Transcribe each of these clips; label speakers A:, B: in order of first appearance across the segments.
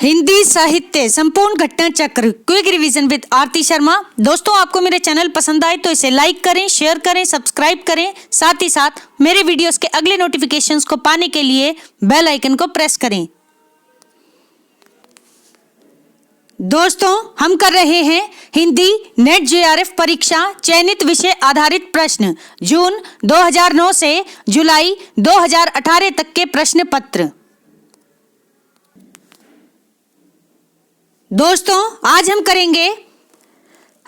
A: हिंदी साहित्य संपूर्ण घटना चक्र क्विक रिवीजन विद आरती शर्मा। दोस्तों, आपको मेरे चैनल पसंद आए तो इसे लाइक करें, शेयर करें, सब्सक्राइब करें। साथ ही साथ मेरे वीडियोस के अगले नोटिफिकेशंस को पाने के लिए बेल आइकन को प्रेस करें। दोस्तों, हम कर रहे हैं हिंदी नेट जेआरएफ परीक्षा चयनित विषय आधारित प्रश्न जून 2009 से जुलाई 2018 तक के प्रश्न पत्र। दोस्तों, आज हम करेंगे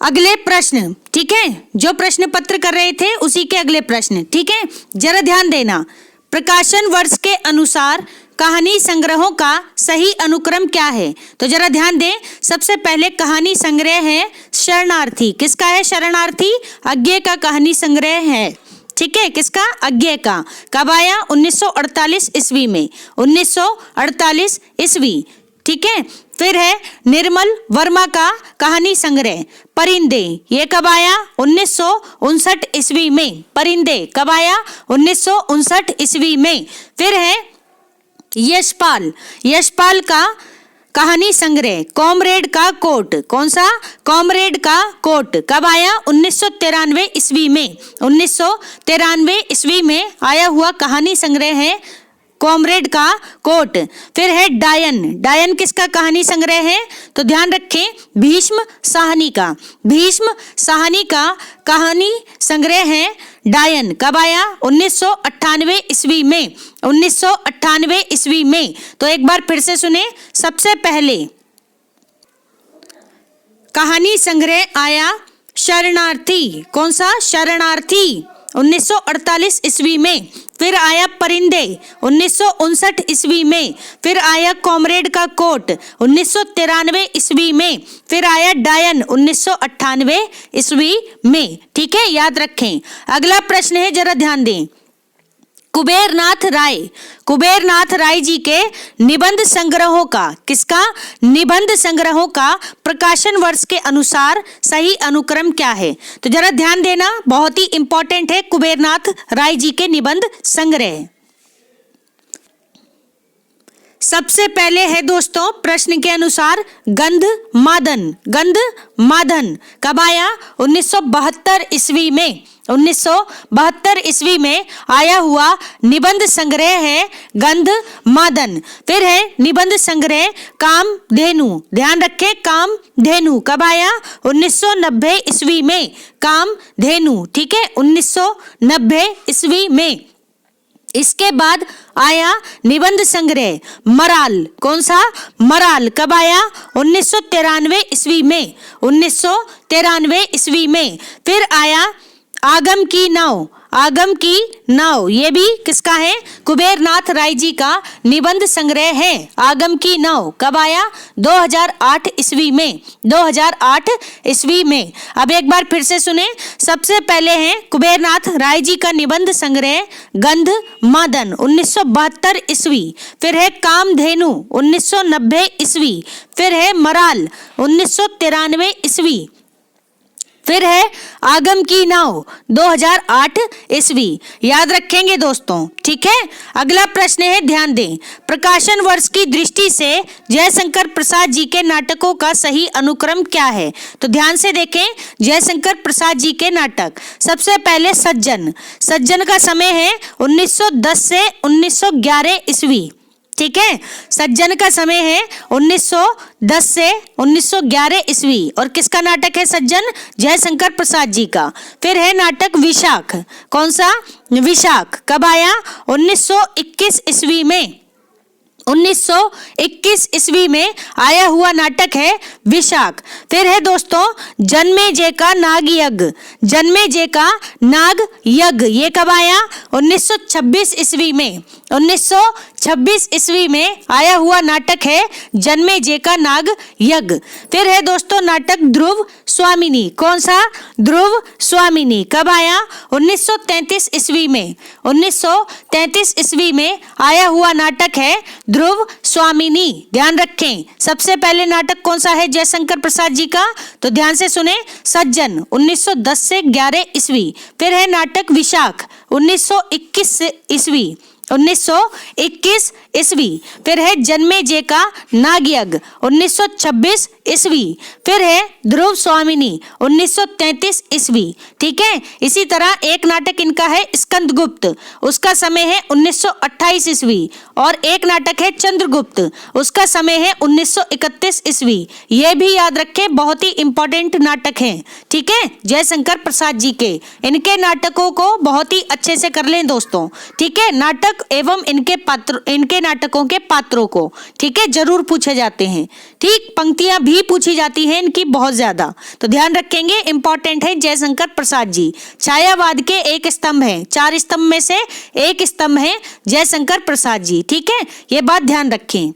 A: अगले प्रश्न, ठीक है। जो प्रश्न पत्र कर रहे थे उसी के अगले प्रश्न, ठीक है। जरा ध्यान देना। प्रकाशन वर्ष के अनुसार कहानी संग्रहों का सही अनुक्रम क्या है? तो जरा ध्यान दें। सबसे पहले कहानी संग्रह है शरणार्थी। किसका है शरणार्थी? अज्ञे का कहानी संग्रह है, ठीक है। किसका? अज्ञे का। कब आया? 1948 ईस्वी में, 1948 ईस्वी, ठीक है। फिर है निर्मल वर्मा का कहानी संग्रह परिंदे। ये कब आया? 1959 ईस्वी में। परिंदे कब आया? 1959 ईस्वी में। फिर है यशपाल का कहानी संग्रह कॉमरेड का कोट। कौन सा? कॉमरेड का कोट। कब आया? 1993 ईस्वी में। 1993 ईस्वी में आया हुआ कहानी संग्रह है कॉमरेड का कोट। फिर है डायन किसका कहानी संग्रह है? तो ध्यान रखें, भीष्म साहनी का। भीष्म साहनी का कहानी संग्रह है डायन। कब आया? 1998 ईस्वी में। 1998 ईस्वी में। तो एक बार फिर से सुने। सबसे पहले कहानी संग्रह आया शरणार्थी। कौन सा? शरणार्थी, 1948 ईस्वी में। फिर आया परिंदे 1959 ईस्वी में। फिर आया कॉमरेड का कोट 1993 ईस्वी में। फिर आया डायन 1998 ईस्वी में, ठीक है। याद रखें। अगला प्रश्न है, जरा ध्यान दें। कुबेरनाथ राय जी के निबंध संग्रहों का, किसका? निबंध संग्रहों का प्रकाशन वर्ष के अनुसार सही अनुक्रम क्या है? तो जरा ध्यान देना, बहुत ही इंपॉर्टेंट है कुबेरनाथ राय जी के निबंध संग्रह। सबसे पहले है दोस्तों प्रश्न के अनुसार गंधमादन कब आया? 1972 ईस्वी में। 1972 ईस्वी में आया हुआ निबंध संग्रह है गंधमादन। फिर है निबंध संग्रह कामधेनु। ध्यान रखें, कामधेनु कब आया? 1990 ईस्वी में। कामधेनु, ठीक है, 1990 ईस्वी में। इसके बाद आया निबंध संग्रह मराल। कौन सा? मराल कब आया? 1993 ईस्वी में। 1993 ईस्वी में। फिर आया आगम की नाव। ये भी किसका है? कुबेरनाथ राय जी का निबंध संग्रह है आगम की नाव। कब आया? 2008 ईस्वी में। 2008 ईस्वी में। अब एक बार फिर से सुने। सबसे पहले है कुबेरनाथ राय जी का निबंध संग्रह गंधमादन 1972 ईस्वी। फिर है कामधेनु 1990 ईस्वी। फिर है मराल 1993 ईस्वी। फिर है आगम की नाव 2008 ईस्वी। याद रखेंगे दोस्तों, ठीक है। अगला प्रश्न है, ध्यान दें। प्रकाशन वर्ष की दृष्टि से जयशंकर प्रसाद जी के नाटकों का सही अनुक्रम क्या है? तो ध्यान से देखें जयशंकर प्रसाद जी के नाटक। सबसे पहले सज्जन का समय है 1910 से 1911 ईस्वी, ठीक है। सज्जन का समय है 1910 से 1911 ईस्वी। और किसका नाटक है सज्जन? जयशंकर प्रसाद जी का। फिर है नाटक विशाख। कौन सा? विशाख कब आया? 1921 ईस्वी में। 1921 ईस्वी में आया हुआ नाटक है विशाख। फिर है दोस्तों जन्मेजय का नाग यज्ञ। ये कब आया? 1926 ईस्वी में। 1926 ईस्वी में आया हुआ नाटक है जन्मेजय का नाग यज्ञ। फिर है दोस्तों नाटक ध्रुव स्वामिनी। कौन सा? ध्रुव स्वामिनी कब आया? 1933 ईस्वी में। 1933 ईस्वी में आया हुआ नाटक है ध्रुव स्वामिनी। ध्यान रखें। सबसे पहले नाटक कौन सा है जयशंकर प्रसाद जी का? तो ध्यान से सुने, सज्जन 1910 से 11 ईस्वी। फिर है नाटक विशाख 1921 ईस्वी। 1921 ईस्वी। फिर है जन्मेजय का नागयज्ञ 1926 ईस्वी। फिर है ध्रुव स्वामिनी 1933 ईस्वी। ठीक है, इसी तरह एक नाटक इनका है स्कंदगुप्त, उसका समय है 1928 ईस्वी। और एक नाटक है चंद्रगुप्त, उसका समय है 1931 ईस्वी। ये भी याद रखें, बहुत ही इंपॉर्टेंट नाटक हैं। ठीक है, जयशंकर प्रसाद जी के, इनके नाटकों को बहुत ही अच्छे से कर लें दोस्तों। ठीक है, नाटक एवं इनके नाटकों के पात्रों को, ठीक है, जरूर पूछे जाते हैं। ठीक, पंक्तियां भी पूछी जाती हैं इनकी बहुत ज्यादा, तो ध्यान रखेंगे, इंपॉर्टेंट है जयशंकर प्रसाद जी। छायावाद के एक स्तंभ है, 4 स्तंभ में से एक स्तंभ है जयशंकर प्रसाद जी। ठीक है, ये बात ध्यान रखें।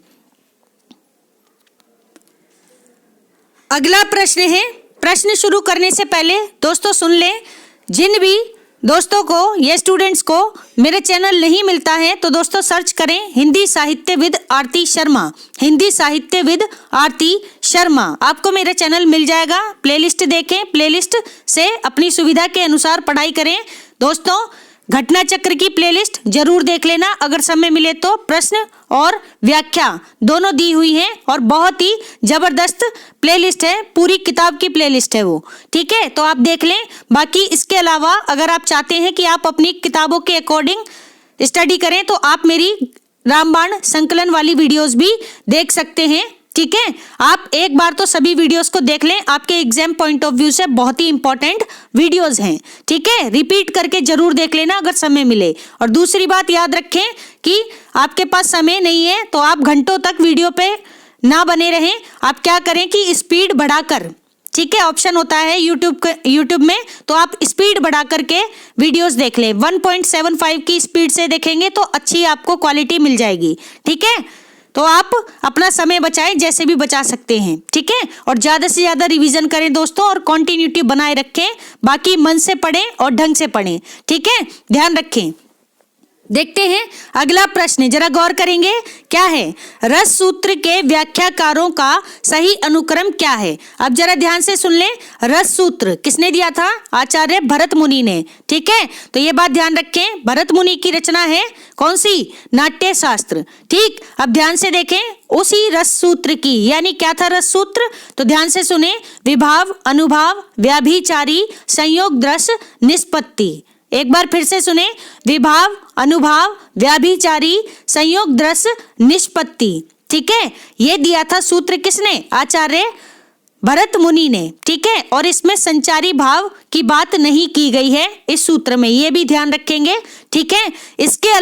A: अगला प्रश्न है, प्रश्न शुरू करने से पहले दोस्तों सुन लें, जिन भी दोस्तों को, ये स्टूडेंट्स को मेरे चैनल नहीं मिलता है तो दोस्तों सर्च करें हिंदी साहित्यविद आरती शर्मा, हिंदी साहित्यविद आरती शर्मा, आपको मेरा चैनल मिल जाएगा। प्लेलिस्ट देखें, प्लेलिस्ट से अपनी सुविधा के अनुसार पढ़ाई करें। दोस्तों घटना चक्र की प्लेलिस्ट जरूर देख लेना, अगर समय मिले तो। प्रश्न और व्याख्या दोनों दी हुई हैं और बहुत ही जबरदस्त प्लेलिस्ट है, पूरी किताब की प्लेलिस्ट है वो। ठीक है, तो आप देख लें। बाकी इसके अलावा अगर आप चाहते हैं कि आप अपनी किताबों के अकॉर्डिंग स्टडी करें तो आप मेरी रामबाण संकलन वाली वीडियोस भी देख सकते हैं। ठीक है, आप एक बार तो सभी वीडियोस को देख लें, आपके एग्जाम पॉइंट ऑफ व्यू से बहुत ही इंपॉर्टेंट वीडियोस हैं। ठीक है, रिपीट करके जरूर देख लेना अगर समय मिले। और दूसरी बात याद रखें कि आपके पास समय नहीं है तो आप घंटों तक वीडियो पे ना बने रहें। आप क्या करें कि स्पीड बढ़ाकर, ठीक है, ऑप्शन होता है यूट्यूब में, तो आप स्पीड बढ़ा करके वीडियोस देख लें। 1.75 की स्पीड से देखेंगे तो अच्छी आपको क्वालिटी मिल जाएगी। ठीक है, तो आप अपना समय बचाएं, जैसे भी बचा सकते हैं। ठीक है, और ज्यादा से ज्यादा रिवीजन करें दोस्तों और कंटिन्यूटी बनाए रखें। बाकी मन से पढ़ें और ढंग से पढ़ें। ठीक है, ध्यान रखें। देखते हैं अगला प्रश्न, जरा गौर करेंगे क्या है। रस सूत्र के व्याख्याकारों का सही अनुक्रम क्या है। अब जरा ध्यान से सुन लें, रस सूत्र किसने दिया था? आचार्य भरत मुनि ने। ठीक है, तो ये बात ध्यान रखें, भरत मुनि की रचना है कौन सी? नाट्य शास्त्र। ठीक, अब ध्यान से देखें, उसी रस सूत्र की, यानी क्या था रस सूत्र, तो ध्यान से सुने, विभाव, अनुभाव, व्याभिचारी, संयोग, दृश, निष्पत्ति। एक बार फिर से सुने, विभाव, अनुभाव, व्याभिचारी, संयोग, दृश, निष्पत्ति। ठीक है, ये दिया था सूत्र किसने? आचार्य भरत मुनि ने। ठीक है, और इसमें संचारी भाव की बात नहीं की गई है इस सूत्र में, ये भी ध्यान रखेंगे। ठीक है, इसके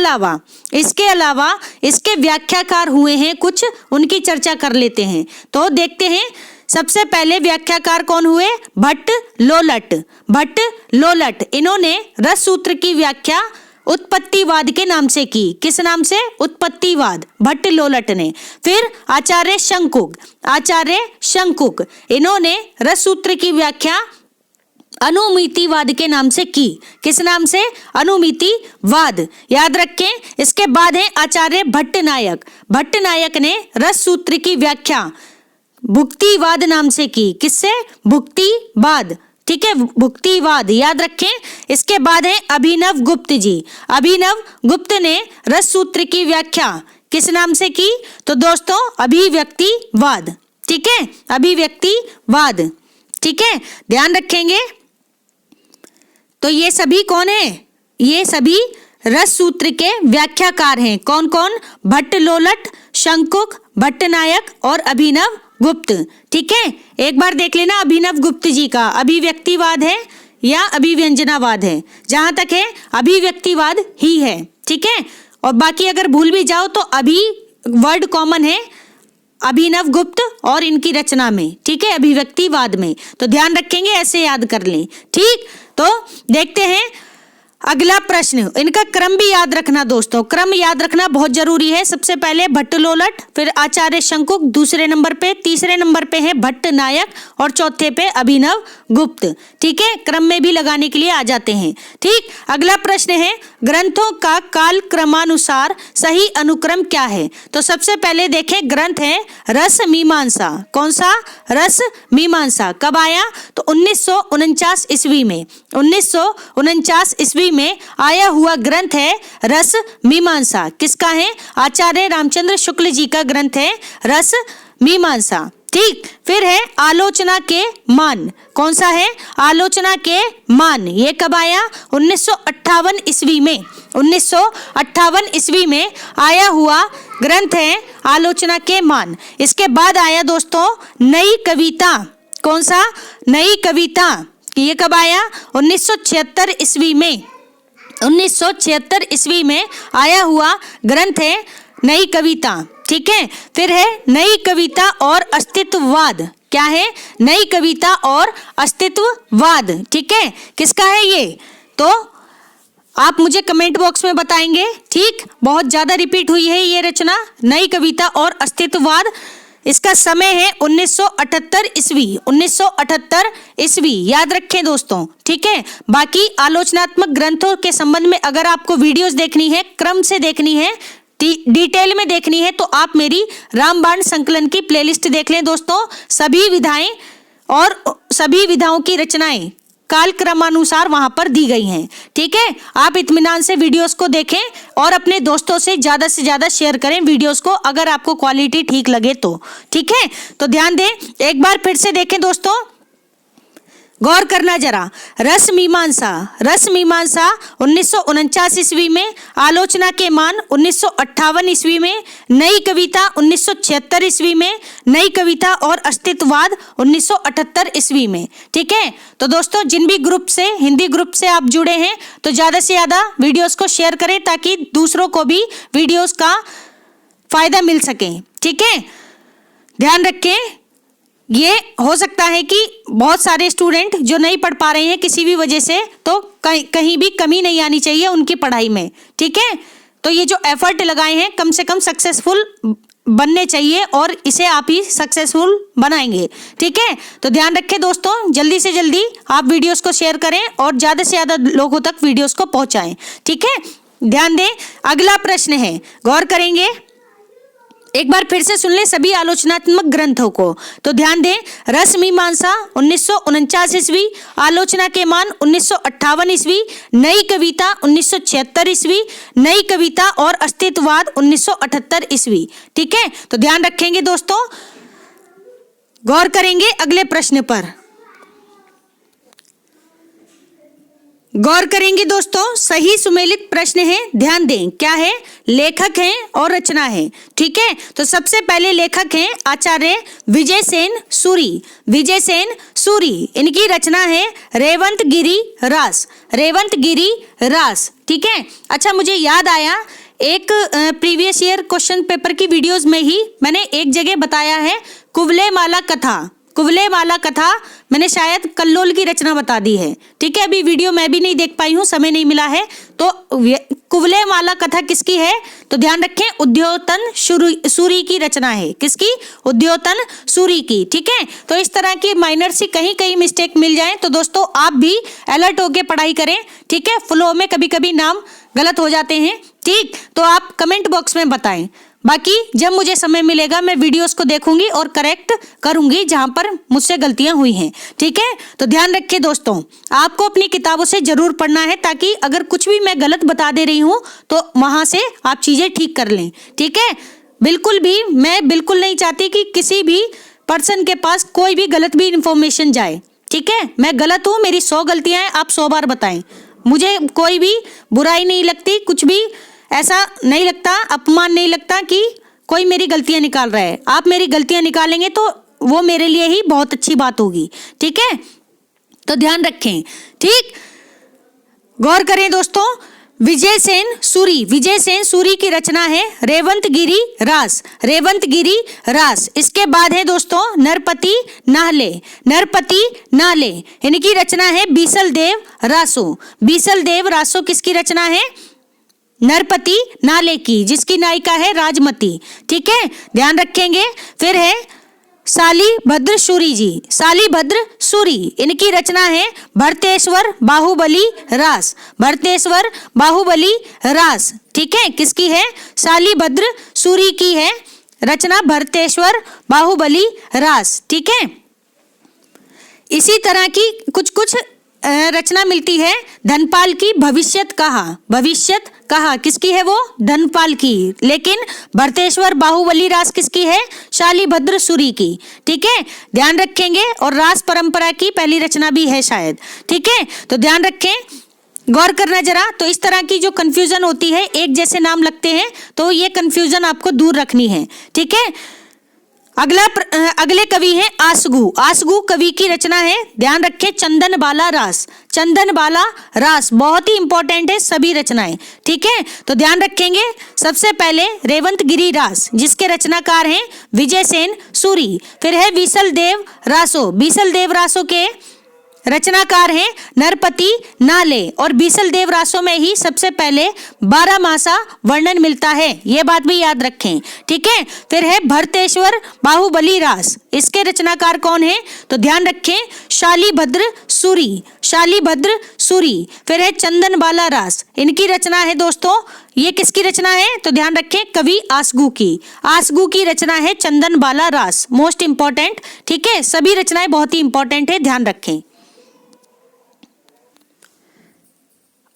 A: अलावा इसके व्याख्याकार हुए हैं कुछ, उनकी चर्चा कर लेते हैं। तो देखते हैं, सबसे पहले व्याख्याकार कौन हुए? भट्ट लोलट। इन्होंने रस सूत्र की व्याख्या उत्पत्तिवाद के नाम से की। किस नाम से? उत्पत्तिवाद, भट्ट लोलट ने। फिर आचार्य शंकुक, इन्होंने रस सूत्र की व्याख्या अनुमितिवाद के नाम से की। किस नाम से? अनुमितिवाद, याद रखें। इसके बाद है आचार्य भट्टनायक ने रस सूत्र की व्याख्या भुक्तिवाद नाम से की। किससे? भुक्तिवाद। ठीक है, भुक्तिवाद, याद रखें। इसके बाद है अभिनव गुप्त जी। अभिनव गुप्त ने रस सूत्र की व्याख्या किस नाम से की? तो दोस्तों अभिव्यक्तिवाद। ठीक है, अभिव्यक्तिवाद। ठीक है, ध्यान रखेंगे। तो ये सभी कौन है? ये सभी रस सूत्र के व्याख्याकार हैं। कौन कौन? भट्ट लोलट, शंकुक, भट्टनायक और अभिनव गुप्त। ठीक है, एक बार देख लेना अभिनव गुप्त जी का, अभिव्यक्तिवाद है या अभिव्यंजनावाद है? जहां तक है अभिव्यक्तिवाद ही है। ठीक है, और बाकी अगर भूल भी जाओ तो अभी वर्ड कॉमन है अभिनव गुप्त और इनकी रचना में। ठीक है, अभिव्यक्तिवाद में, तो ध्यान रखेंगे, ऐसे याद कर लें। ठीक, तो देखते हैं अगला प्रश्न। इनका क्रम भी याद रखना दोस्तों, क्रम याद रखना बहुत जरूरी है। सबसे पहले भट्ट लोलट, फिर आचार्य शंकुक, दूसरे नंबर पे, तीसरे नंबर पे है भट्टनायक और चौथे पे अभिनव गुप्त। ठीक है, क्रम में भी लगाने के लिए आ जाते हैं। ठीक, अगला प्रश्न है, ग्रंथों का काल क्रमानुसार सही अनुक्रम क्या है? तो सबसे पहले देखें, ग्रंथ है रस मीमांसा। कौन सा? रस मीमांसा। कब आया? तो 1949 ईस्वी में। 1949 ईस्वी में आया हुआ ग्रंथ है रस मीमांसा। किसका है? आचार्य रामचंद्र शुक्ल जी का ग्रंथ है रस मीमांसा। ठीक, फिर है आलोचना के मान। कौन सा है? आलोचना के मान। ये कब आया? 1958 ईस्वी में। 1958 ईस्वी में आया हुआ ग्रंथ है आलोचना के मान। इसके बाद आया दोस्तों नई कविता। कौन सा? नई कविता। ये कब आया? 1976 ईस्वी में। 1976 ईस्वी में आया हुआ ग्रंथ है नई कविता। ठीक है, फिर है नई कविता और अस्तित्ववाद। क्या है? नई कविता और अस्तित्ववाद। ठीक है, किसका है ये? तो आप मुझे कमेंट बॉक्स में बताएंगे। ठीक, बहुत ज्यादा रिपीट हुई है ये रचना, नई कविता और अस्तित्ववाद। इसका समय है 1978 ईस्वी। 1978 ईस्वी, याद रखें दोस्तों। ठीक है, बाकी आलोचनात्मक ग्रंथों के संबंध में अगर आपको वीडियोस देखनी है, क्रम से देखनी है, डिटेल में देखनी है, तो आप मेरी रामबाण संकलन की प्लेलिस्ट देख लें दोस्तों। सभी विधाएं और सभी विधाओं की रचनाएं काल क्रमानुसार वहां पर दी गई हैं। ठीक है, आप इत्मीनान से वीडियोस को देखें और अपने दोस्तों से ज्यादा शेयर करें वीडियोस को, अगर आपको क्वालिटी ठीक लगे तो। ठीक है, तो ध्यान दें, एक बार फिर से देखें दोस्तों, गौर करना जरा। रस मीमांसा। रस मीमांसा 1949 ईस्वी में, आलोचना के मान 1958 ईस्वी में, नई कविता 1976 ईस्वी में, नई कविता और अस्तित्ववाद 1978 ईस्वी में। ठीक है, तो दोस्तों जिन भी ग्रुप से, हिंदी ग्रुप से आप जुड़े हैं, तो ज्यादा से ज्यादा वीडियोस को शेयर करें ताकि दूसरों को भी वीडियोस का फायदा मिल सके। ठीक है, ध्यान रखें, ये हो सकता है कि बहुत सारे स्टूडेंट जो नहीं पढ़ पा रहे हैं किसी भी वजह से, तो कहीं भी कमी नहीं आनी चाहिए उनकी पढ़ाई में। ठीक है, तो ये जो एफर्ट लगाए हैं कम से कम सक्सेसफुल बनने चाहिए और इसे आप ही सक्सेसफुल बनाएंगे। ठीक है, तो ध्यान रखें दोस्तों, जल्दी से जल्दी आप वीडियोस को शेयर करें और ज़्यादा से ज़्यादा लोगों तक वीडियोस को पहुंचाएं। ठीक है, ध्यान दें, अगला प्रश्न है, गौर करेंगे। एक बार फिर से सुन लें सभी आलोचनात्मक ग्रंथों को। तो ध्यान दें, रस मीमांसा 1949 ईस्वी, आलोचना के मान 1958 ईस्वी, नई कविता 1976 ईस्वी, नई कविता और अस्तित्ववाद 1978 ईस्वी। ठीक है, तो ध्यान रखेंगे दोस्तों, गौर करेंगे अगले प्रश्न पर। गौर करेंगे दोस्तों, सही सुमेलित प्रश्न है, ध्यान दें। क्या है? लेखक हैं और रचना है। ठीक है, तो सबसे पहले लेखक हैं आचार्य विजय सेन सूरी। विजय सेन सूरी, इनकी रचना है रेवंत गिरी रास। रेवंत गिरी रास। ठीक है, अच्छा मुझे याद आया, एक प्रीवियस ईयर क्वेश्चन पेपर की वीडियोस में ही मैंने एक जगह बताया है कुवलय माला कथा। कुवलय माला कथा मैंने शायद कल्लोल की रचना बता दी है। ठीक है, अभी वीडियो मैं भी नहीं देख पाई हूँ, समय नहीं मिला है। तो कुवलय माला कथा किसकी है? तो ध्यान रखें, उद्योतन सूरी की रचना है। किसकी? उद्योतन सूरी की। ठीक है, तो इस तरह की माइनर सी कहीं कहीं मिस्टेक मिल जाए तो दोस्तों आप भी अलर्ट होकर पढ़ाई करें। ठीक है, फ्लो में कभी कभी नाम गलत हो जाते हैं। ठीक, तो आप कमेंट बॉक्स में बताएं। बाकी जब मुझे समय मिलेगा मैं वीडियोस को देखूंगी और करेक्ट करूंगी जहां पर मुझसे गलतियां हुई हैं। ठीक है, तो ध्यान रखिए दोस्तों, आपको अपनी किताबों से जरूर पढ़ना है ताकि अगर कुछ भी मैं गलत बता दे रही हूं तो वहां से आप चीजें ठीक कर लें। ठीक है, मैं बिल्कुल नहीं चाहती कि किसी भी पर्सन के पास कोई भी गलत भी इंफॉर्मेशन जाए। ठीक है, मैं गलत हूं, मेरी 100 गलतियां हैं, आप 100 बार बताएं। मुझे कोई भी बुराई नहीं लगती, कुछ भी ऐसा नहीं लगता, अपमान नहीं लगता कि कोई मेरी गलतियां निकाल रहा है। आप मेरी गलतियां निकालेंगे तो वो मेरे लिए ही बहुत अच्छी बात होगी। ठीक है, तो ध्यान रखें। ठीक, गौर करें दोस्तों, विजय सेन सूरी। विजय सेन सूरी की रचना है रेवंत गिरी रास। रेवंत गिरी रास। इसके बाद है दोस्तों नरपति नाहले। नरपति नाहले, इनकी रचना है बीसल देव रासो। बीसल देव रासो किसकी रचना है? नरपति नाले की, जिसकी नायिका है राजमती। ठीक है, ध्यान रखेंगे। फिर है शालीभद्र सूरी जी। शालीभद्र सूरी, इनकी रचना है भरतेश्वर बाहुबली रास। भरतेश्वर बाहुबली रास। ठीक है, किसकी है? शालीभद्र सूरी की है रचना, भरतेश्वर बाहुबली रास। ठीक है, इसी तरह की कुछ रचना मिलती है धनपाल की भविष्यत कहा। भविष्यत कहा किसकी है वो? धनपाल की। लेकिन भरतेश्वर बाहुबली रास किसकी है? शालिभद्र सूरी की। ठीक है, ध्यान रखेंगे। और रास परंपरा की पहली रचना भी है शायद। ठीक है, तो ध्यान रखें, गौर करना जरा। तो इस तरह की जो कंफ्यूजन होती है, एक जैसे नाम लगते हैं, तो ये कंफ्यूजन आपको दूर रखनी है। ठीक है, अगले कवि हैं आसगू। आसगू कवि की रचना है, ध्यान रखें, चंदन बाला रास। चंदन बाला रास बहुत ही इंपॉर्टेंट है सभी रचनाएं। ठीक है, तो ध्यान रखेंगे। सबसे पहले रेवंत गिरी रास, जिसके रचनाकार हैं विजय सेन सूरी। फिर है बीसल देव रासो। बीसल देव रासो के रचनाकार हैं नरपति नाले। और बीसल देव रासों में ही सबसे पहले 12 मासा वर्णन मिलता है, यह बात भी याद रखें। ठीक है, फिर है भरतेश्वर बाहुबली रास। इसके रचनाकार कौन है? तो ध्यान रखें, शालिभद्र सूरी। शालिभद्र सूरी। फिर है चंदन बाला रास, इनकी रचना है दोस्तों। ये किसकी रचना है? तो ध्यान रखें, कवि आसगू की। आसगू की रचना है चंदन बाला रास, मोस्ट इंपॉर्टेंट। ठीक है, सभी रचनाएं बहुत ही इंपॉर्टेंट है, ध्यान रखें।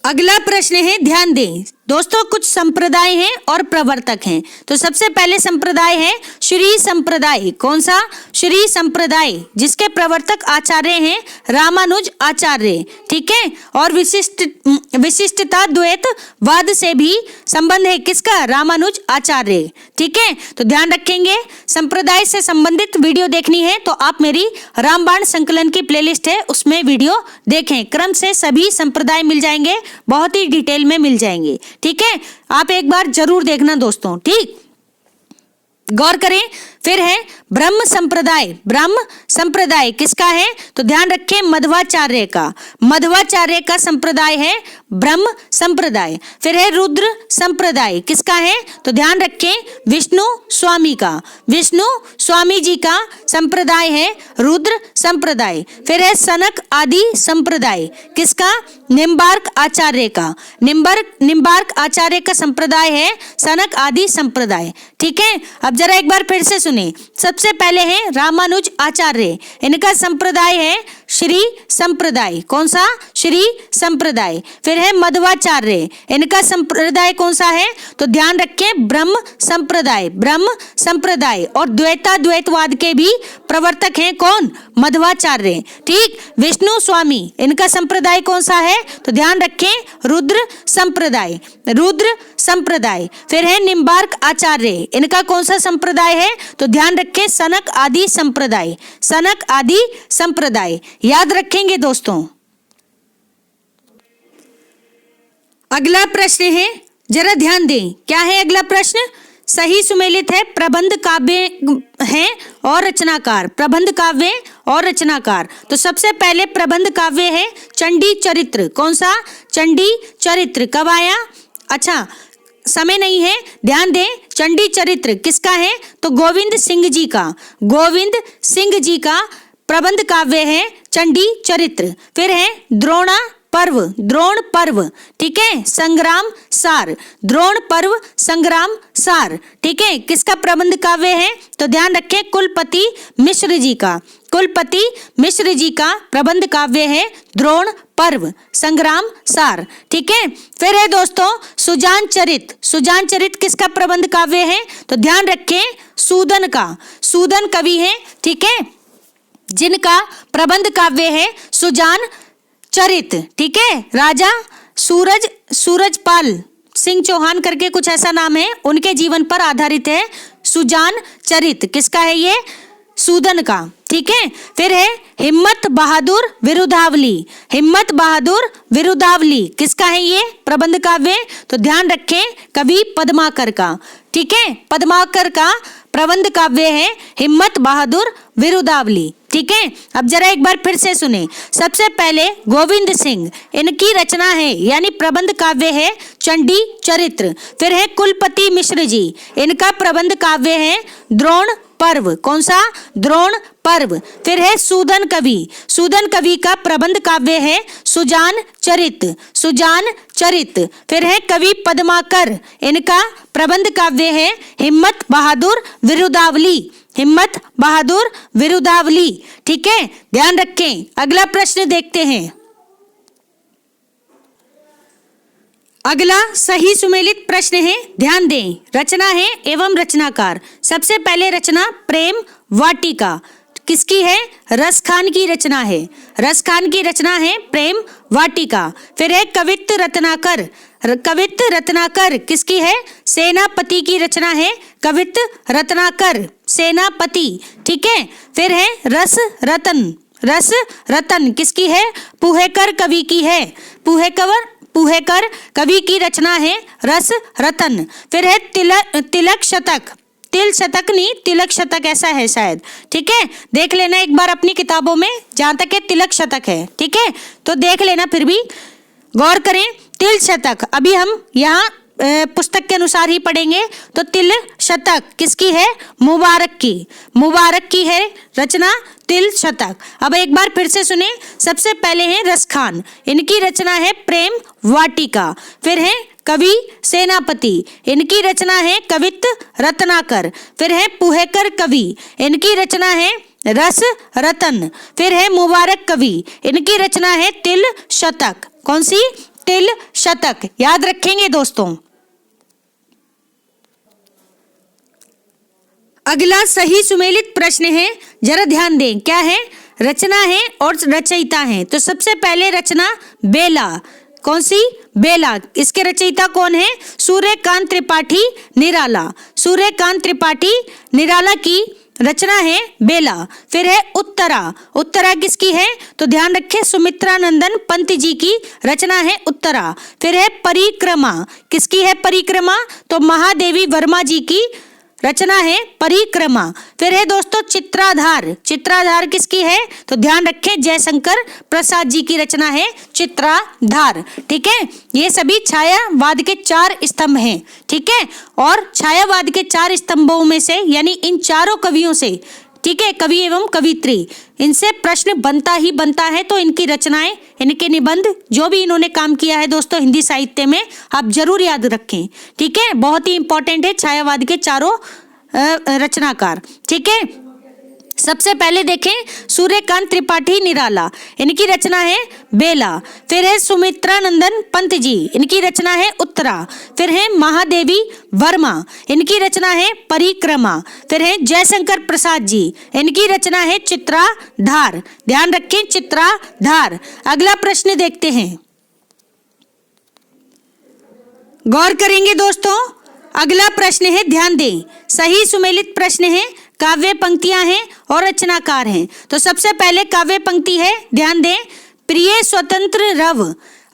A: अगला प्रश्न है, ध्यान दें दोस्तों, कुछ संप्रदाय हैं और प्रवर्तक हैं। तो सबसे पहले संप्रदाय है श्री संप्रदाय। कौन सा? श्री संप्रदाय, जिसके प्रवर्तक आचार्य हैं रामानुज आचार्य। ठीक है, और विशिष्टता द्वैतवाद से भी संबंध है किसका? रामानुज आचार्य। ठीक है, तो ध्यान रखेंगे। संप्रदाय से संबंधित वीडियो देखनी है तो आप मेरी रामबाण संकलन की प्लेलिस्ट है, उसमें वीडियो देखें। क्रम से सभी संप्रदाय मिल जाएंगे, बहुत ही डिटेल में मिल जाएंगे। ठीक है, आप एक बार जरूर देखना दोस्तों। ठीक, गौर करें। फिर है ब्रह्म संप्रदाय। ब्रह्म संप्रदाय किसका है? तो ध्यान रखें, मध्वाचार्य का। मध्वाचार्य का संप्रदाय है ब्रह्म संप्रदाय। फिर है रुद्र संप्रदाय, किसका है? तो ध्यान रखें, विष्णु स्वामी का। विष्णु स्वामी जी का संप्रदाय है रुद्र संप्रदाय। फिर है सनक आदि संप्रदाय, किसका? निम्बार्क आचार्य का। निम्बार्क आचार्य का संप्रदाय है सनक आदि संप्रदाय। ठीक है, अब जरा एक बार फिर से सुने। सबसे पहले है रामानुज आचार्य, इनका संप्रदाय है श्री संप्रदाय। कौन सा? श्री संप्रदाय। फिर है मध्वाचार्य, इनका संप्रदाय कौन सा है? तो ध्यान रखें, ब्रह्म संप्रदाय। ब्रह्म संप्रदाय। और द्वैतवाद के भी प्रवर्तक हैं कौन? मध्वाचार्य। ठीक, विष्णु स्वामी, इनका संप्रदाय कौन सा है? तो ध्यान रखें, रुद्र संप्रदाय। रुद्र संप्रदाय। फिर है निम्बार्क आचार्य, इनका कौन सा संप्रदाय है? तो ध्यान रखें, सनक आदि संप्रदाय। सनक आदि संप्रदाय, याद रखेंगे दोस्तों। अगला प्रश्न है, जरा ध्यान दें, क्या है अगला प्रश्न? सही सुमेलित है, प्रबंध काव्य हैं और रचनाकार। प्रबंध काव्य और रचनाकार। तो सबसे पहले प्रबंध काव्य है चंडी चरित्र। कौन सा? चंडी चरित्र। कब आया? अच्छा, समय नहीं है, ध्यान दें। चंडी चरित्र किसका है? तो गोविंद सिंह जी का। गोविंद सिंह जी का प्रबंध काव्य है चंडी चरित्र। फिर है द्रोणा पर्व। द्रोण पर्व, ठीक है, संग्राम सार। द्रोण पर्व संग्राम सार, ठीक है, किसका प्रबंध काव्य है? तो ध्यान रखें, कुलपति मिश्र जी का। कुलपति मिश्र जी का प्रबंध काव्य है द्रोण पर्व संग्राम सार। ठीक है, फिर है दोस्तों सुजान चरित। सुजान चरित किसका प्रबंध काव्य है? तो ध्यान रखें, सूदन का। सूदन कवि है, ठीक है, जिनका प्रबंध काव्य है सुजान चरित। ठीक है, राजा सूरजपाल सिंह चौहान करके कुछ ऐसा नाम है, उनके जीवन पर आधारित है सुजान चरित। किसका है ये? सूदन का। ठीक है, फिर है हिम्मत बहादुर विरुदावली। हिम्मत बहादुर विरुदावली किसका है ये प्रबंध काव्य? तो ध्यान रखें, कवि पद्माकर का। ठीक है, पद्माकर का प्रबंध काव्य है हिम्मत बहादुर विरुदावली। ठीक है, अब जरा एक बार फिर से सुने। सबसे पहले गोविंद सिंह, इनकी रचना है यानी प्रबंध काव्य है चंडी चरित्र। फिर है कुलपति मिश्र जी, इनका प्रबंध काव्य है द्रोण पर्व। कौन सा? द्रोण पर्व। फिर है सूदन कवि। सूदन कवि का प्रबंध काव्य है सुजान चरित। सुजान चरित। फिर है कवि पद्माकर, इनका प्रबंध काव्य है हिम्मत बहादुर विरुदावली। हिम्मत बहादुर विरुदावली। ठीक है, ध्यान रखें। अगला प्रश्न देखते हैं। अगला सही सुमेलित प्रश्न है, ध्यान दें। रचना है एवं रचनाकार। सबसे पहले रचना प्रेम वाटिका किसकी है? रसखान की रचना है। रसखान की रचना है प्रेम वाटिका। फिर है कवित्त रत्नाकर। कवित्त रत्नाकर किसकी है? सेनापति की रचना है कवित्त रत्नाकर, सेनापति। ठीक है। फिर है रस रतन। रस रतन किसकी है? पुहेकर कवि की है। पुहेकर कवि की रचना है रस रतन। फिर है तिलक शतक। तिल शतक नहीं, तिलक शतक ऐसा है शायद। ठीक है, देख लेना एक बार अपनी किताबों में, जहां तक है तिलक शतक है। ठीक है, तो देख लेना, फिर भी गौर करें। तिल शतक अभी हम यहाँ पुस्तक के अनुसार ही पढ़ेंगे। तो तिल शतक किसकी है? मुबारक की। मुबारक की है रचना तिल शतक। अब एक बार फिर से सुने। सबसे पहले है रसखान, इनकी रचना है प्रेम वाटिका। फिर है कवि सेनापति, इनकी रचना है कवित्त रत्नाकर। फिर है पुहेकर कवि, इनकी रचना है रस रतन। फिर है मुबारक कवि, इनकी रचना है तिल शतक। कौन सी? तिल शतक। याद रखेंगे दोस्तों। अगला सही सुमेलित प्रश्न है, जरा ध्यान दें। क्या है? रचना है और रचयिता है। तो सबसे पहले रचना बेला। कौन सी? बेला। इसके रचयिता कौन है? सूर्यकांत त्रिपाठी निराला। सूर्यकांत त्रिपाठी निराला की रचना है बेला। फिर है उत्तरा। उत्तरा किसकी है? तो ध्यान रखें, सुमित्रानंदन पंत जी की रचना है उत्तरा। फिर है परिक्रमा। किसकी है परिक्रमा? तो महादेवी वर्मा जी की रचना है परिक्रमा। फिर है दोस्तों चित्राधार। चित्राधार किसकी है? तो ध्यान रखें, जयशंकर प्रसाद जी की रचना है चित्राधार। ठीक है, ये सभी छायावाद के 4 स्तंभ हैं। ठीक है, और छायावाद के 4 स्तंभों में से, यानी इन चारों कवियों से, ठीक है, कवि एवं कवित्री, इनसे प्रश्न बनता ही बनता है। तो इनकी रचनाएं, इनके निबंध, जो भी इन्होंने काम किया है दोस्तों हिंदी साहित्य में, आप जरूर याद रखें। ठीक है, बहुत ही इंपॉर्टेंट है छायावाद के चारों रचनाकार। ठीक है, सबसे पहले देखें सूर्यकांत त्रिपाठी निराला, इनकी रचना है बेला। फिर है सुमित्रानंदन पंत जी, इनकी रचना है उत्तरा। फिर है महादेवी वर्मा, इनकी रचना है परिक्रमा। फिर है जयशंकर प्रसाद जी, इनकी रचना है चित्राधार। ध्यान रखें, चित्राधार। अगला प्रश्न देखते हैं, गौर करेंगे दोस्तों। अगला प्रश्न है, ध्यान दें, सही सुमेलित प्रश्न है, काव्य पंक्तियां हैं और रचनाकार हैं। तो सबसे पहले काव्य पंक्ति है, ध्यान दें। प्रिय स्वतंत्र रव,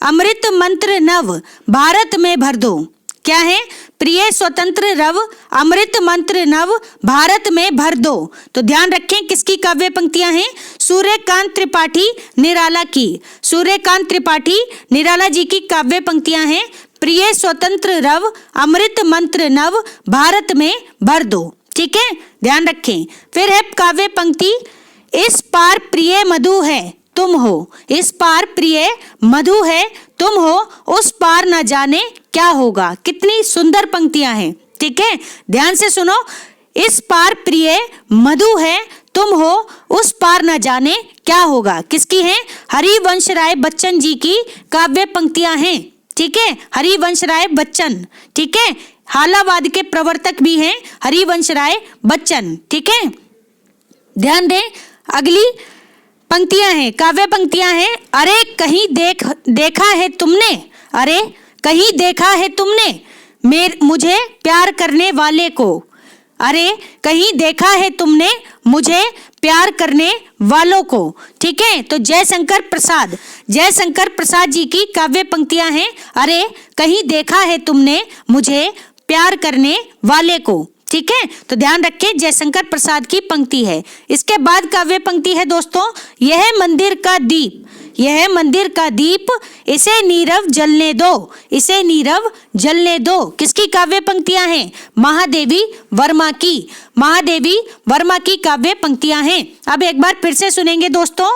A: अमृत मंत्र नव, भारत में भर दो। क्या है? प्रिय स्वतंत्र रव, अमृत मंत्र नव, भारत में भर दो। तो ध्यान रखें किसकी काव्य पंक्तियां हैं? सूर्यकांत त्रिपाठी निराला की। सूर्यकांत त्रिपाठी निराला जी की काव्य पंक्तियां हैं, प्रिय स्वतंत्र रव, अमृत मंत्र नव, भारत में भर दो। ठीक है, ध्यान रखें। फिर है काव्य पंक्ति, इस पार प्रिय मधु है तुम हो। इस पार प्रिय मधु है तुम हो, उस पार न जाने क्या होगा। कितनी सुंदर पंक्तियां हैं। ठीक है, ध्यान से सुनो। इस पार प्रिय मधु है तुम हो, उस पार न जाने क्या होगा। किसकी है? हरिवंश राय बच्चन जी की काव्य पंक्तियां हैं। ठीक है, हरिवंश राय बच्चन। ठीक है, हालावाद के प्रवर्तक भी हैं हरिवंश राय बच्चन। ठीक है, ध्यान दें। अगली पंक्तियां हैं, काव्य पंक्तियां हैं। अरे कहीं देखा है तुमने, अरे कहीं देखा है तुमने मुझे प्यार करने वाले को। अरे कहीं देखा है तुमने मुझे प्यार करने वालों को। ठीक है, तो जयशंकर प्रसाद जी की काव्य पंक्तियां हैं, अरे कहीं देखा है तुमने मुझे प्यार करने वाले को। ठीक है, तो ध्यान रखें, जयशंकर प्रसाद की पंक्ति है। इसके बाद काव्य पंक्ति है दोस्तों, यह मंदिर का दीप, यह मंदिर का दीप, इसे नीरव जलने दो, इसे नीरव जलने दो। किसकी काव्य पंक्तियां हैं? महादेवी वर्मा की। महादेवी वर्मा की काव्य पंक्तियां हैं। अब एक बार फिर से सुनेंगे दोस्तों,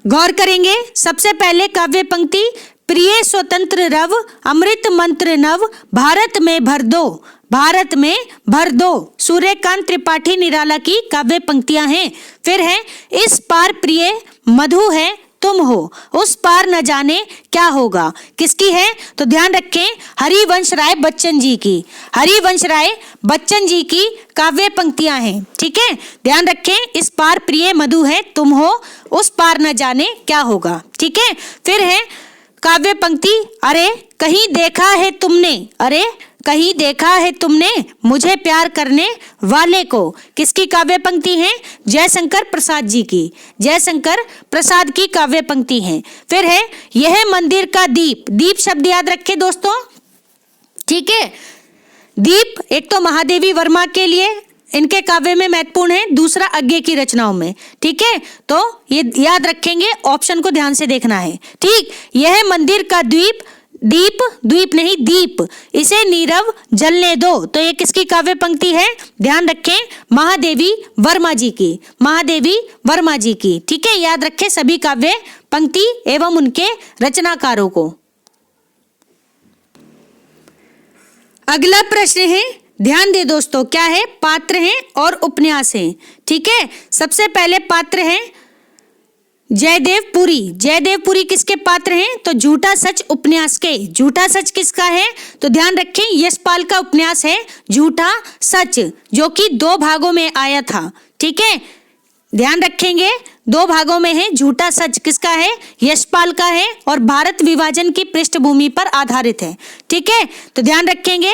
A: गौर करेंगे। सबसे पहले काव्य पंक्ति, प्रिय स्वतंत्र रव, अमृत मंत्र नव, भारत में भर दो, भारत में भर दो। सूर्यकांत त्रिपाठी निराला की काव्य पंक्तियां हैं। फिर है, इस पार प्रिय मधु है तुम हो, उस पार न जाने क्या होगा। किसकी है? तो ध्यान रखें, हरिवंश राय बच्चन जी की। हरिवंश राय बच्चन जी की काव्य पंक्तियां हैं। ठीक है, ध्यान रखें, इस पार प्रिय मधु है, तुम हो, उस पार न जाने क्या होगा। ठीक है, फिर है काव्य पंक्ति, अरे कहीं देखा है तुमने, अरे कहीं देखा है तुमने मुझे प्यार करने वाले को। किसकी काव्य पंक्ति है? जयशंकर प्रसाद जी की। जयशंकर प्रसाद की काव्य पंक्ति है। फिर है यह मंदिर का दीप। दीप शब्द याद रखें दोस्तों। ठीक है, दीप एक तो महादेवी वर्मा के लिए इनके काव्य में महत्वपूर्ण है, दूसरा अज्ञे की रचनाओं में। ठीक है, तो ये याद रखेंगे, ऑप्शन को ध्यान से देखना है। ठीक, यह मंदिर का दीप, दीप द्वीप नहीं दीप, इसे नीरव जलने दो। तो ये किसकी काव्य पंक्ति है? ध्यान रखें, महादेवी वर्मा जी की। महादेवी वर्मा जी की। ठीक है, याद रखें सभी काव्य पंक्ति एवं उनके रचनाकारों को। अगला प्रश्न है, ध्यान दे दोस्तों, क्या है? पात्र हैं और उपन्यास हैं। ठीक है, सबसे पहले पात्र हैं जयदेवपुरी। जयदेवपुरी किसके पात्र हैं? तो झूठा सच उपन्यास के। झूठा सच किसका है? तो ध्यान रखें, यशपाल का उपन्यास है झूठा सच, जो कि 2 भागों में आया था। ठीक है, ध्यान रखेंगे, 2 भागों में है। झूठा सच किसका है? यशपाल का है, और भारत विभाजन की पृष्ठभूमि पर आधारित है। ठीक है, तो ध्यान रखेंगे,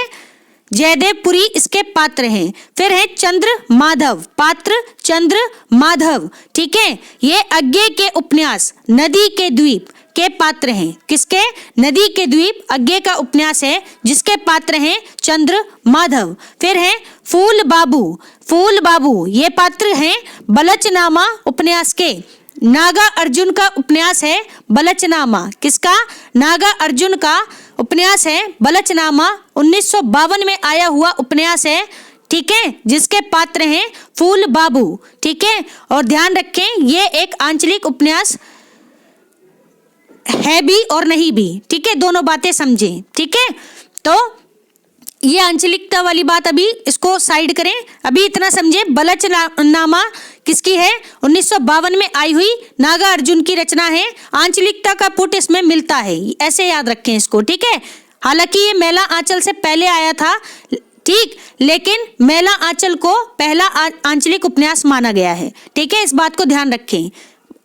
A: जयदेवपुरी इसके पात्र हैं। फिर है चंद्र माधव, पात्र चंद्र माधव। ठीक है, ये अज्ञे के उपन्यास नदी के द्वीप के पात्र हैं। किसके? नदी के द्वीप, अज्ञे का उपन्यास है, जिसके पात्र हैं चंद्र माधव। फिर है फूल बाबू। फूल बाबू ये पात्र हैं बलचनामा उपन्यास के। नागा अर्जुन का उपन्यास है बलचनामा। किसका? नागा अर्जुन का उपन्यास है बलचनामा, 1952 में आया हुआ उपन्यास है। ठीक है, जिसके पात्र हैं फूल बाबू। ठीक है, और ध्यान रखें, ये एक आंचलिक उपन्यास है भी और नहीं भी। ठीक है, दोनों बातें समझें। ठीक है, तो ये आंचलिकता वाली बात अभी इसको साइड करें, अभी इतना समझे। बलचनामा किसकी है? 1952 में आई हुई नागा अर्जुन की रचना है। आंचलिकता का पुट इसमें मिलता है, ऐसे याद रखें इसको। ठीक है, हालांकि ये मेला आंचल से पहले आया था, ठीक, लेकिन मेला आंचल को पहला आंचलिक उपन्यास माना गया है। ठीक है, इस बात को ध्यान रखें।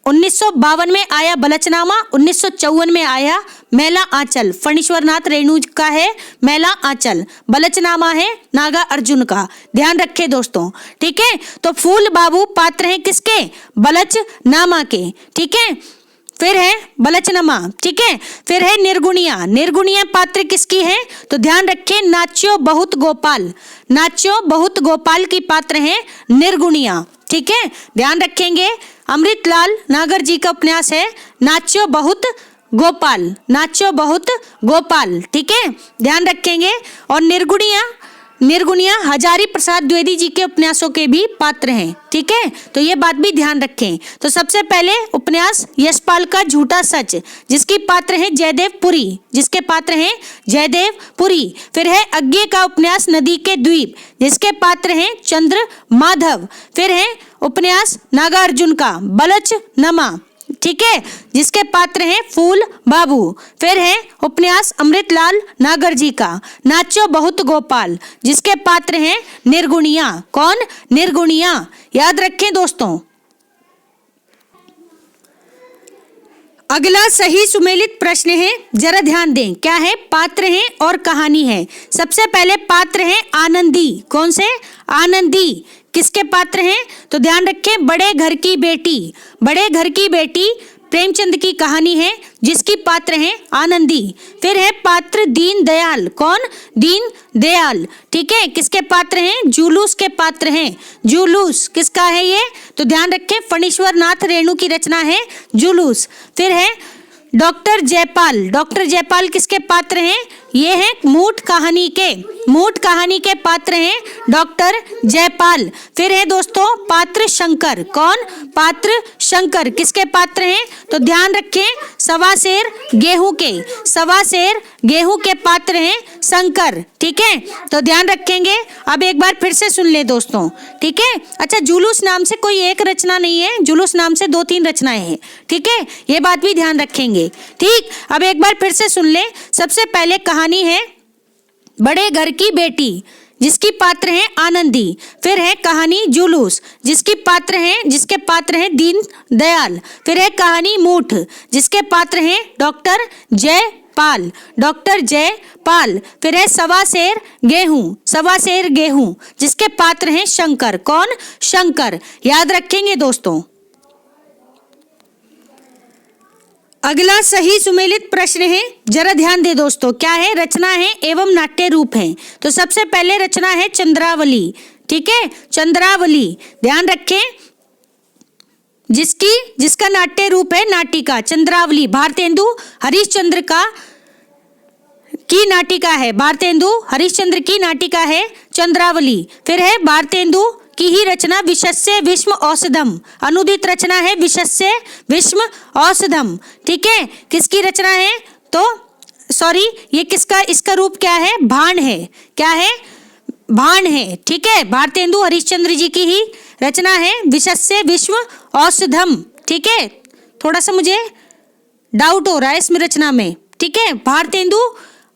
A: 1952 में आया बलचनामा, 1954 में आया मेला आंचल। फणीश्वरनाथ रेणु का है मेला आंचल, बलचनामा है नागा अर्जुन का। ध्यान रखें दोस्तों। ठीक है, तो फूल बाबू पात्र हैं किसके? बलचनामा के। ठीक है, फिर है बलचनामा। ठीक है, फिर है निर्गुणिया। निर्गुणिया पात्र किसकी है? तो ध्यान रखें, नाच्यो बहुत गोपाल। नाच्यो बहुत गोपाल की पात्र हैं निर्गुणिया। ठीक है, ध्यान रखेंगे, अमृतलाल नागर जी का उपन्यास है नाच्यो बहुत गोपाल। नाच्यो बहुत गोपाल। ठीक है, ध्यान रखेंगे, और निर्गुणिया हजारी प्रसाद द्विवेदी जी के उपन्यासों के भी पात्र हैं। ठीक है, तो ये बात भी ध्यान रखें। तो सबसे पहले उपन्यास यशपाल का झूठा सच, जिसकी पात्र है जयदेवपुरी। जिसके पात्र हैं जयदेवपुरी। फिर है अज्ञे का उपन्यास नदी के द्वीप, जिसके पात्र हैं चंद्र माधव। फिर है उपन्यास नागा अर्जुन का बलचनामा। ठीक है, जिसके पात्र हैं फूल बाबू। फिर है उपन्यास अमृतलाल नागर जी का नाचो बहुत गोपाल, जिसके पात्र हैं निर्गुणिया। कौन? निर्गुणिया। याद रखें दोस्तों। अगला सही सुमेलित प्रश्न है, जरा ध्यान दें। क्या है? पात्र हैं और कहानी है। सबसे पहले पात्र हैं आनंदी। कौन से? आनंदी। किसके पात्र हैं? तो ध्यान रखें, बड़े घर की बेटी। बड़े घर की बेटी प्रेमचंद की कहानी है, जिसकी पात्र हैं आनंदी। फिर है पात्र दीन दयाल। कौन? दीन दयाल। ठीक है, किसके पात्र हैं? जुलूस के पात्र हैं। जुलूस किसका है ये? तो ध्यान रखें, फणीश्वरनाथ रेणु की रचना है जुलूस। फिर है डॉक्टर जयपाल। डॉक्टर जयपाल किसके पात्र हैं? ये हैं मूठ कहानी के। मूठ कहानी के पात्र हैं डॉक्टर जयपाल। फिर है दोस्तों पात्र शंकर। कौन? पात्र शंकर किसके पात्र हैं? तो ध्यान रखें, सवा सेर गेहूं के, सवा सेर गेहूं के पात्र हैं शंकर। ठीक है, तो ध्यान रखेंगे। अब एक बार फिर से सुन ले दोस्तों। ठीक है, अच्छा जुलूस नाम से कोई एक रचना नहीं है, जुलूस नाम से 2-3 रचनाएं हैं। ठीक है, ये बात भी ध्यान रखेंगे। ठीक, अब एक बार फिर से सुन ले। सबसे पहले कहानी है बड़े घर की बेटी, जिसकी पात्र है आनंदी। फिर है कहानी जुलूस, जिसके पात्र हैं दीन दयाल। फिर है कहानी मूठ, जिसके पात्र हैं डॉक्टर जयपाल, डॉक्टर जयपाल। फिर है सवा सेर गेहूं, जिसके पात्र हैं शंकर। कौन? शंकर। याद रखेंगे दोस्तों। अगला सही सुमेलित प्रश्न है, जरा ध्यान दे दोस्तों। क्या है? रचना है एवं नाट्य रूप है। तो सबसे पहले रचना है चंद्रावली। ठीक है, चंद्रावली ध्यान रखें, जिसका नाट्य रूप है नाटिका चंद्रावली। भारतेंदु हरिश्चंद्र की नाटिका है, भारतेंदु हरिश्चंद्र की नाटिका है चंद्रावली। फिर है भारतेंदु की ही रचना विशस्य विश्व औषधम, अनुदित रचना है विशस्य विश्व औषधम। ठीक है, किसकी रचना है? तो सॉरी, ये किसका, इसका रूप क्या है? भाण है। क्या है? भाण है। ठीक है, भारतेंदु हरिश्चंद्र जी की ही रचना है विशस्य विश्व औषधम। ठीक है, थोड़ा सा मुझे डाउट हो रहा है इसमें रचना में। ठीक है, भारतेंदु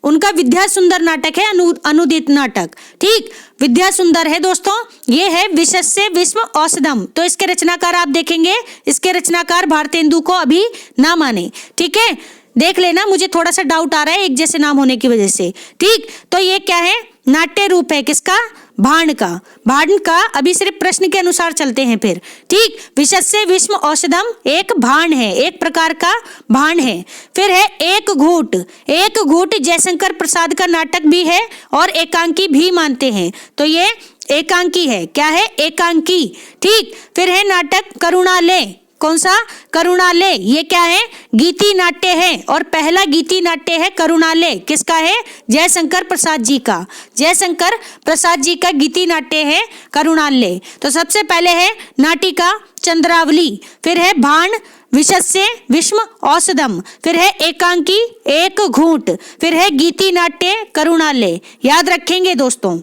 A: उनका विद्या सुंदर नाटक है, अनुदित नाटक। ठीक, विद्या सुंदर है दोस्तों, ये है विशस्य विश्व औषधम। तो इसके रचनाकार आप देखेंगे, इसके रचनाकार भारतेंदु को अभी ना माने। ठीक है, देख लेना, मुझे थोड़ा सा डाउट आ रहा है एक जैसे नाम होने की वजह से। ठीक, तो ये क्या है? नाट्य रूप है किसका? भाण का। भाण का अभी सिर्फ प्रश्न के अनुसार चलते हैं फिर। ठीक, विशस्य विश्व औषधम एक भाण है, एक प्रकार का भाण है। फिर है एक घूट जयशंकर प्रसाद का नाटक भी है और एकांकी भी मानते हैं। तो ये एकांकी है। क्या है? एकांकी। ठीक, फिर है नाटक करुणालय। कौन सा? करुणालय। ये क्या है? गीति नाट्य है और पहला गीति नाट्य है करुणालय। किसका है? जयशंकर प्रसाद जी का। जयशंकर प्रसाद जी का गीति नाट्य है करुणालय। तो सबसे पहले है नाटिका चंद्रावली, फिर है भाण विशस्य विश्व औषधम, फिर है एकांकी एक घूंट, फिर है गीति नाट्य करुणालय। याद रखेंगे दोस्तों।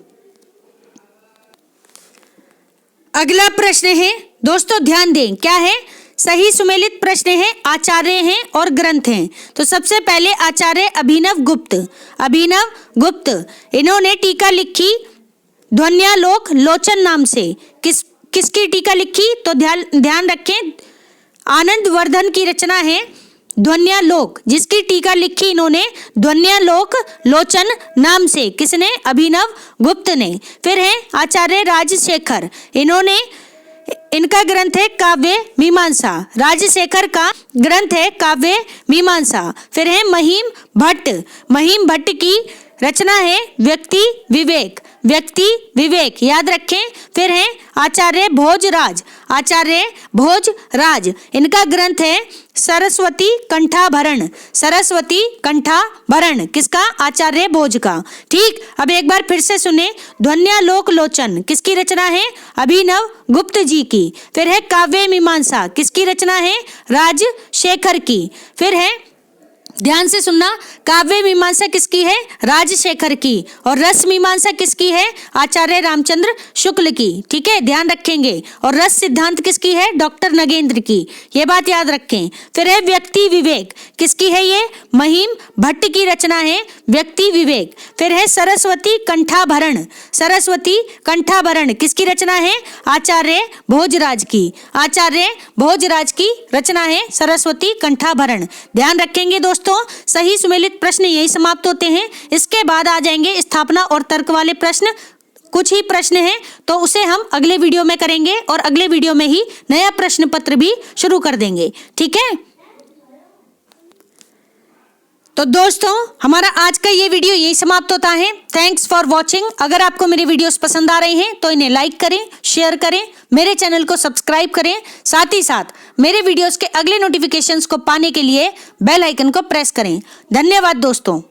A: अगला प्रश्न है दोस्तों, ध्यान दें, क्या है? सही सुमेलित प्रश्न है, आचार्य हैं और ग्रंथ हैं। तो सबसे पहले आचार्य अभिनव गुप्त, इन्होंने टीका लिखी ध्वन्यालोक लोचन नाम से। किसकी टीका लिखी? तो ध्यान रखें, आनंद वर्धन की रचना है ध्वन्यालोक, जिसकी टीका लिखी इन्होंने ध्वन्यालोक लोचन नाम से। किसने? अभिनव गुप्त ने। फिर है आचार्य राजशेखर, इनका ग्रंथ है काव्य मीमांसा। राजशेखर का ग्रंथ है काव्य मीमांसा। फिर है महिम भट्ट की रचना है व्यक्ति विवेक। याद रखें। फिर है आचार्य भोजराज, इनका ग्रंथ है सरस्वती कंठाभरण। किसका? आचार्य भोज का। ठीक, अब एक बार फिर से सुने, ध्वन्यालोक लोचन किसकी रचना है? अभिनव गुप्त जी की। फिर है काव्य मीमांसा, किसकी रचना है? राजशेखर की। फिर है, ध्यान से सुनना, काव्य मीमांसा किसकी है? राजशेखर की। और रस मीमांसा किसकी है? आचार्य रामचंद्र शुक्ल की। ठीक है, ध्यान रखेंगे। और रस सिद्धांत किसकी है? डॉक्टर नगेंद्र की। ये बात याद रखें। फिर है व्यक्ति विवेक, किसकी है? ये महिम भट्ट की रचना है व्यक्ति विवेक। फिर है सरस्वती कंठाभरण, किसकी रचना है? आचार्य भोजराज की रचना है सरस्वती कंठाभरण। ध्यान रखेंगे दोस्तों। सही सुमेलित प्रश्न यही समाप्त होते हैं। इसके बाद आ जाएंगे स्थापना और तर्क वाले प्रश्न। कुछ ही प्रश्न हैं तो उसे हम अगले वीडियो में करेंगे और अगले वीडियो में ही नया प्रश्न पत्र भी शुरू कर देंगे। ठीक है, तो दोस्तों हमारा आज का ये वीडियो यही समाप्त होता है। Thanks for watching. अगर आपको मेरे वीडियोस पसंद आ रहे हैं तो इन्हें लाइक करें, शेयर करें, मेरे चैनल को सब्सक्राइब करें। साथ ही साथ मेरे वीडियोस के अगले नोटिफिकेशंस को पाने के लिए बेल आइकन को प्रेस करें। धन्यवाद दोस्तों।